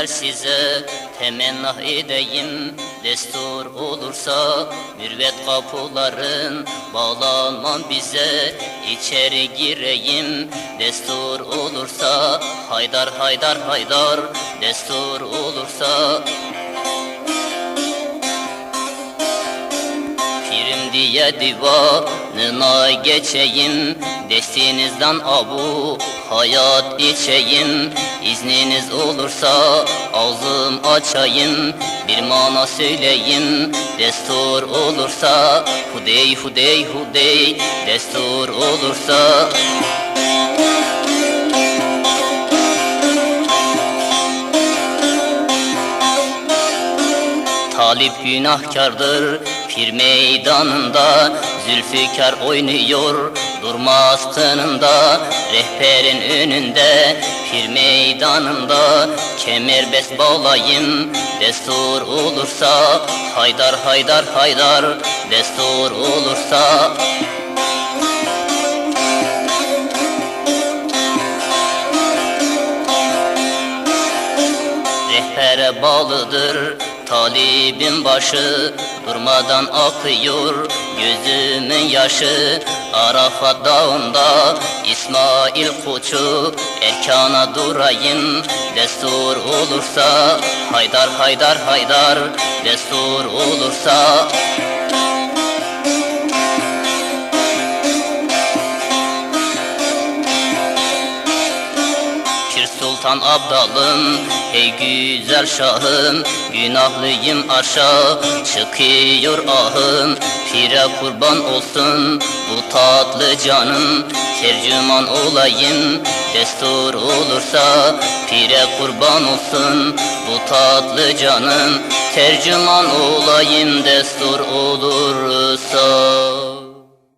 Beyler size temenna edeyim, destur olursa mürvet kapıların bağlanmam bize, içeri gireyim. Destur olursa haydar haydar haydar, destur olursa pirim diye divanına geçeyim, destinizden abu hayat içeyim. İzniniz olursa ağzım açayım, bir mana söyleyeyim. Destur olursa hudey hudey hudey, destur olursa talip günahkardır pir meydanında, Zülfikar oynuyor durmaz kınında. Rehberin önünde pir meydanında, kemerbest bağlayın destur olursa. Haydar haydar haydar, destur olursa rehbere bağlıdır talibin başı, durmadan akıyor gözümün yaşı. Arafat dağında İsmail koçu, erkana durayım destur olursa. Haydar haydar haydar, destur olursa Sultan Abdalım, ey güzel şahım, günahlıyım aşağı çıkıyor ahım. Pire kurban olsun bu tatlı canım, tercüman olayım destur olursa. Pire kurban olsun bu tatlı canım, tercüman olayım destur olursa.